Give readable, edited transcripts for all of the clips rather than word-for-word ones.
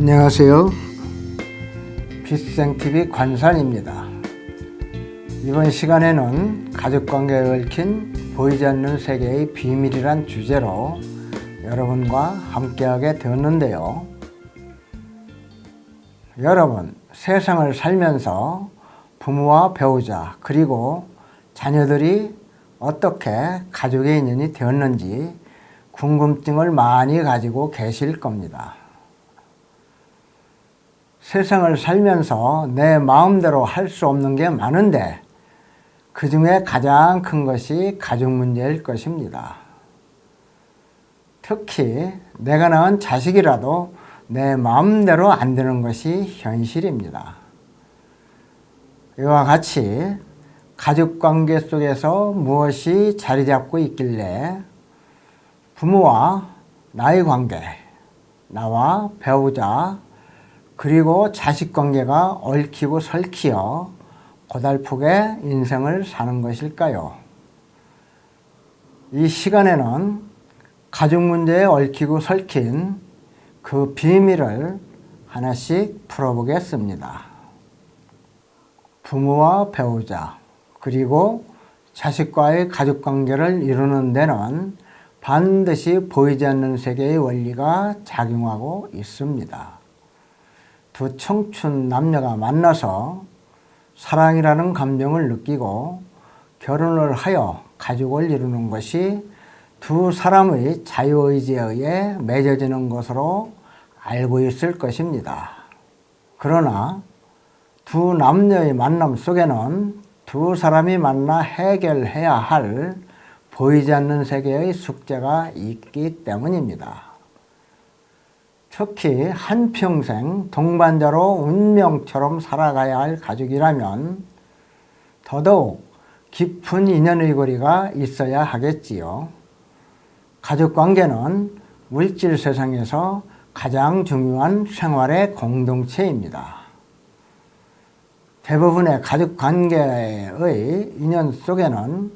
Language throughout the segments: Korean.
안녕하세요. 빛생TV 관산입니다. 이번 시간에는 가족관계에 얽힌 보이지 않는 세계의 비밀이란 주제로 여러분과 함께하게 되었는데요. 여러분, 세상을 살면서 부모와 배우자 그리고 자녀들이 어떻게 가족의 인연이 되었는지 궁금증을 많이 가지고 계실 겁니다. 세상을 살면서 내 마음대로 할 수 없는 게 많은데 그 중에 가장 큰 것이 가족 문제일 것입니다. 특히 내가 낳은 자식이라도 내 마음대로 안 되는 것이 현실입니다. 이와 같이 가족관계 속에서 무엇이 자리 잡고 있길래 부모와 나의 관계, 나와 배우자, 그리고 자식관계가 얽히고 설키어 고달프게 인생을 사는 것일까요? 이 시간에는 가족 문제에 얽히고 설킨 그 비밀을 하나씩 풀어보겠습니다. 부모와 배우자 그리고 자식과의 가족관계를 이루는 데는 반드시 보이지 않는 세계의 원리가 작용하고 있습니다. 두 청춘 남녀가 만나서 사랑이라는 감정을 느끼고 결혼을 하여 가족을 이루는 것이 두 사람의 자유의지에 의해 맺어지는 것으로 알고 있을 것입니다. 그러나 두 남녀의 만남 속에는 두 사람이 만나 해결해야 할 보이지 않는 세계의 숙제가 있기 때문입니다. 특히 한평생 동반자로 운명처럼 살아가야 할 가족이라면 더더욱 깊은 인연의 고리가 있어야 하겠지요. 가족관계는 물질 세상에서 가장 중요한 생활의 공동체입니다. 대부분의 가족관계의 인연 속에는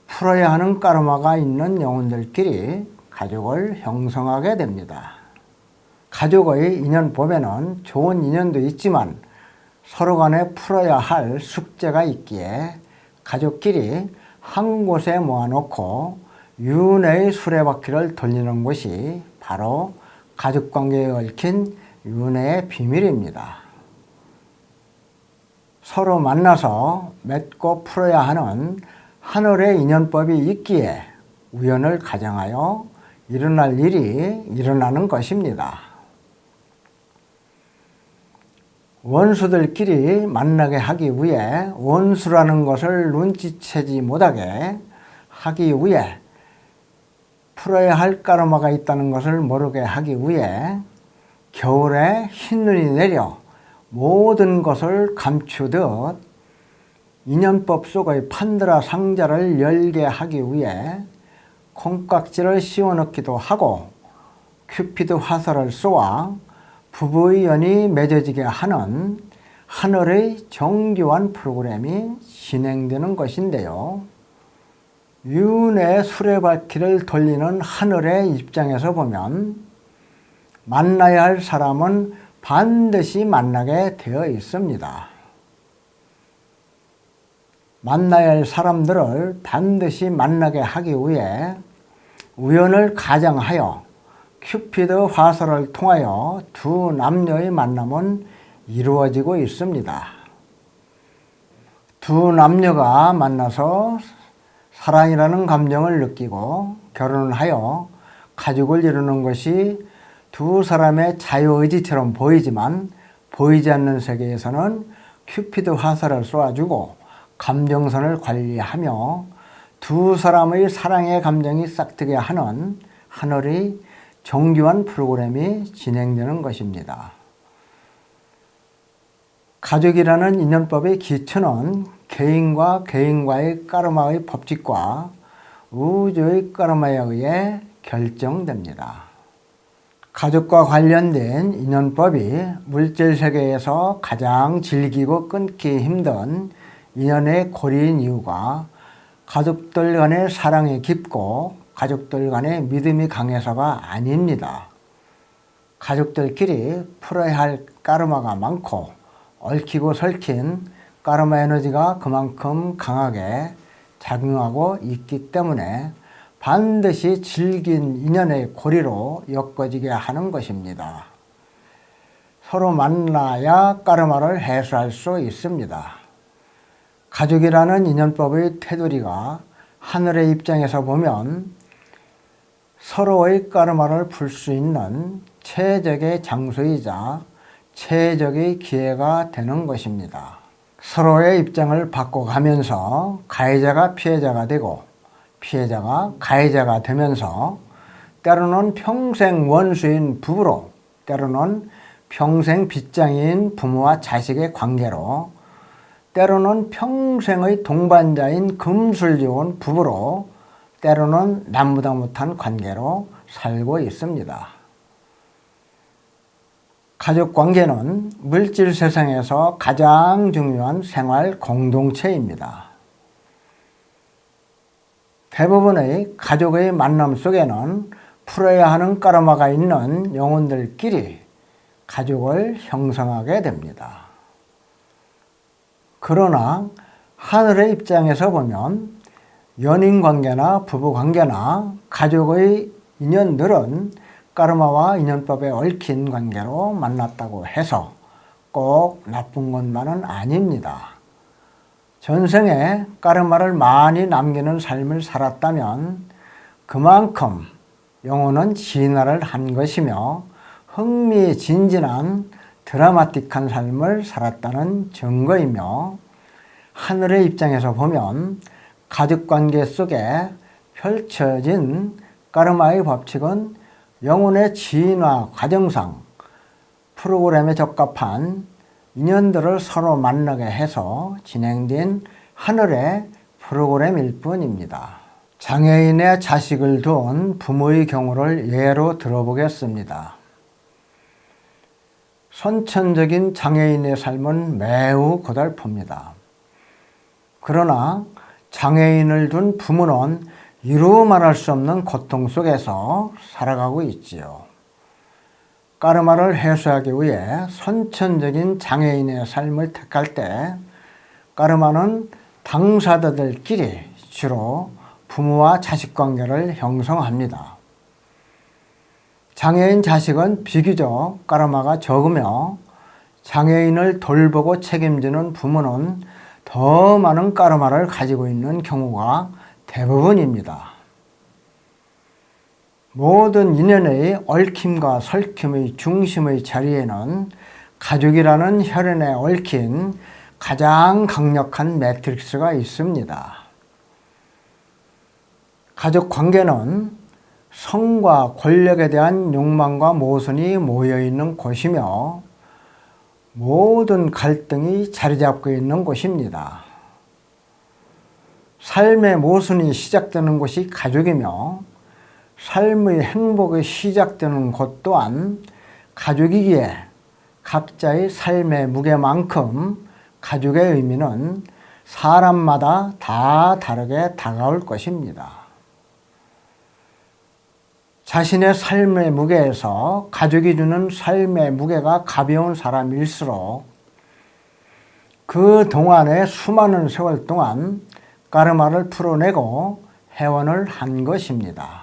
풀어야 하는 까르마가 있는 영혼들끼리 가족을 형성하게 됩니다. 가족의 인연 보면은 좋은 인연도 있지만 서로 간에 풀어야 할 숙제가 있기에 가족끼리 한 곳에 모아놓고 윤회의 수레바퀴를 돌리는 것이 바로 가족관계에 얽힌 윤회의 비밀입니다. 서로 만나서 맺고 풀어야 하는 하늘의 인연법이 있기에 우연을 가정하여 일어날 일이 일어나는 것입니다. 원수들끼리 만나게 하기 위해 원수라는 것을 눈치채지 못하게 하기 위해 풀어야 할 까르마가 있다는 것을 모르게 하기 위해 겨울에 흰눈이 내려 모든 것을 감추듯 인연법 속의 판도라 상자를 열게 하기 위해 콩깍지를 씌워넣기도 하고 큐피드 화살을 쏘아 부부의 연이 맺어지게 하는 하늘의 정교한 프로그램이 진행되는 것인데요. 윤회의 수레바퀴를 돌리는 하늘의 입장에서 보면 만나야 할 사람은 반드시 만나게 되어 있습니다. 만나야 할 사람들을 반드시 만나게 하기 위해 우연을 가정하여 큐피드 화살을 통하여 두 남녀의 만남은 이루어지고 있습니다. 두 남녀가 만나서 사랑이라는 감정을 느끼고 결혼을 하여 가족을 이루는 것이 두 사람의 자유의지처럼 보이지만 보이지 않는 세계에서는 큐피드 화살을 쏘아주고 감정선을 관리하며 두 사람의 사랑의 감정이 싹트게 하는 하늘의 정교한 프로그램이 진행되는 것입니다. 가족이라는 인연법의 기초는 개인과 개인과의 까르마의 법칙과 우주의 까르마에 의해 결정됩니다. 가족과 관련된 인연법이 물질 세계에서 가장 질기고 끊기 힘든 인연의 고리인 이유가 가족들 간의 사랑이 깊고 가족들 간의 믿음이 강해서가 아닙니다. 가족들끼리 풀어야 할 까르마가 많고 얽히고 설킨 까르마 에너지가 그만큼 강하게 작용하고 있기 때문에 반드시 질긴 인연의 고리로 엮어지게 하는 것입니다. 서로 만나야 까르마를 해소할 수 있습니다. 가족이라는 인연법의 테두리가 하늘의 입장에서 보면 서로의 까르마를 풀 수 있는 최적의 장소이자 최적의 기회가 되는 것입니다. 서로의 입장을 바꿔가면서 가해자가 피해자가 되고 피해자가 가해자가 되면서 때로는 평생 원수인 부부로, 때로는 평생 빚장이인 부모와 자식의 관계로, 때로는 평생의 동반자인 금술지온 부부로, 때로는 남보다 못한 관계로 살고 있습니다. 가족관계는 물질 세상에서 가장 중요한 생활 공동체입니다. 대부분의 가족의 만남 속에는 풀어야 하는 까르마가 있는 영혼들끼리 가족을 형성하게 됩니다. 그러나 하늘의 입장에서 보면 연인관계나 부부관계나 가족의 인연들은 까르마와 인연법에 얽힌 관계로 만났다고 해서 꼭 나쁜 것만은 아닙니다. 전생에 까르마를 많이 남기는 삶을 살았다면 그만큼 영혼은 진화를 한 것이며 흥미진진한 드라마틱한 삶을 살았다는 증거이며, 하늘의 입장에서 보면 가족관계 속에 펼쳐진 까르마의 법칙은 영혼의 진화 과정상 프로그램에 적합한 인연들을 서로 만나게 해서 진행된 하늘의 프로그램일 뿐입니다. 장애인의 자식을 둔 부모의 경우를 예로 들어보겠습니다. 선천적인 장애인의 삶은 매우 고달픕니다. 그러나 장애인을 둔 부모는 이루 말할 수 없는 고통 속에서 살아가고 있지요. 까르마를 해소하기 위해 선천적인 장애인의 삶을 택할 때 까르마는 당사자들끼리 주로 부모와 자식 관계를 형성합니다. 장애인 자식은 비교적 까르마가 적으며 장애인을 돌보고 책임지는 부모는 더 많은 까르마를 가지고 있는 경우가 대부분입니다. 모든 인연의 얽힘과 설킴의 중심의 자리에는 가족이라는 혈연에 얽힌 가장 강력한 매트릭스가 있습니다. 가족 관계는 성과 권력에 대한 욕망과 모순이 모여있는 곳이며 모든 갈등이 자리잡고 있는 곳입니다. 삶의 모순이 시작되는 곳이 가족이며 삶의 행복이 시작되는 곳 또한 가족이기에 각자의 삶의 무게만큼 가족의 의미는 사람마다 다 다르게 다가올 것입니다. 자신의 삶의 무게에서 가족이 주는 삶의 무게가 가벼운 사람일수록 그 동안의 수많은 세월 동안 까르마를 풀어내고 회원을 한 것입니다.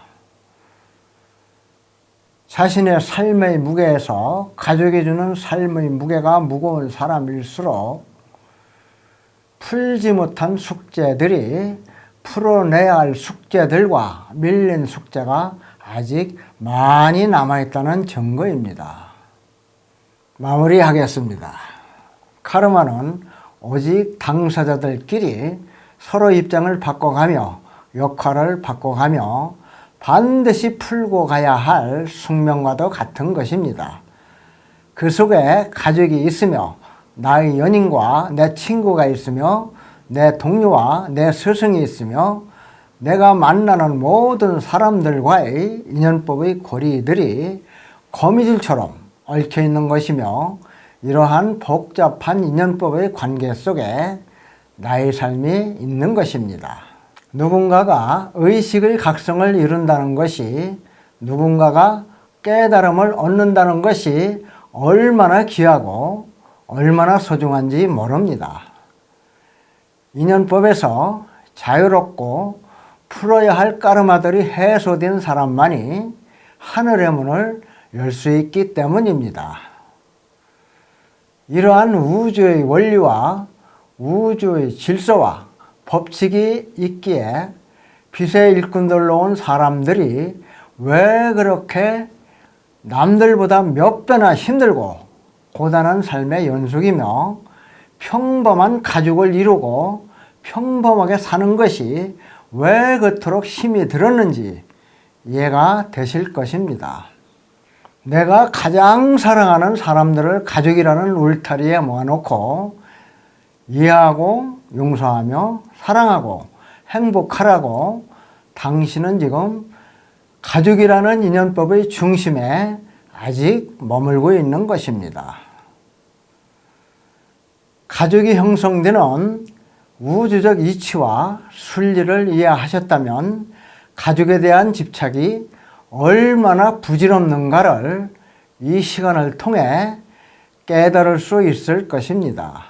자신의 삶의 무게에서 가족이 주는 삶의 무게가 무거운 사람일수록 풀지 못한 숙제들이 풀어내야 할 숙제들과 밀린 숙제가 아직 많이 남아있다는 증거입니다. 마무리하겠습니다. 카르마는 오직 당사자들끼리 서로 입장을 바꿔가며 역할을 바꿔가며 반드시 풀고 가야 할 숙명과도 같은 것입니다. 그 속에 가족이 있으며 나의 연인과 내 친구가 있으며 내 동료와 내 스승이 있으며 내가 만나는 모든 사람들과의 인연법의 고리들이 거미줄처럼 얽혀 있는 것이며 이러한 복잡한 인연법의 관계 속에 나의 삶이 있는 것입니다. 누군가가 의식의 각성을 이룬다는 것이 누군가가 깨달음을 얻는다는 것이 얼마나 귀하고 얼마나 소중한지 모릅니다. 인연법에서 자유롭고 풀어야 할 까르마들이 해소된 사람만이 하늘의 문을 열 수 있기 때문입니다. 이러한 우주의 원리와 우주의 질서와 법칙이 있기에 빛의 일꾼들로 온 사람들이 왜 그렇게 남들보다 몇 배나 힘들고 고단한 삶의 연속이며 평범한 가족을 이루고 평범하게 사는 것이 왜 그토록 힘이 들었는지 이해가 되실 것입니다. 내가 가장 사랑하는 사람들을 가족이라는 울타리에 모아놓고 이해하고 용서하며 사랑하고 행복하라고 당신은 지금 가족이라는 인연법의 중심에 아직 머물고 있는 것입니다. 가족이 형성되는 우주적 이치와 순리를 이해하셨다면 가족에 대한 집착이 얼마나 부질없는가를 이 시간을 통해 깨달을 수 있을 것입니다.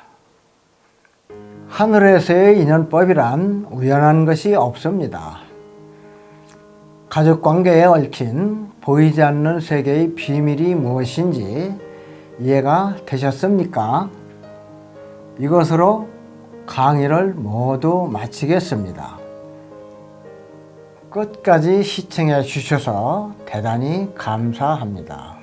하늘에서의 인연법이란 우연한 것이 없습니다. 가족관계에 얽힌 보이지 않는 세계의 비밀이 무엇인지 이해가 되셨습니까? 이것으로 강의를 모두 마치겠습니다. 끝까지 시청해 주셔서 대단히 감사합니다.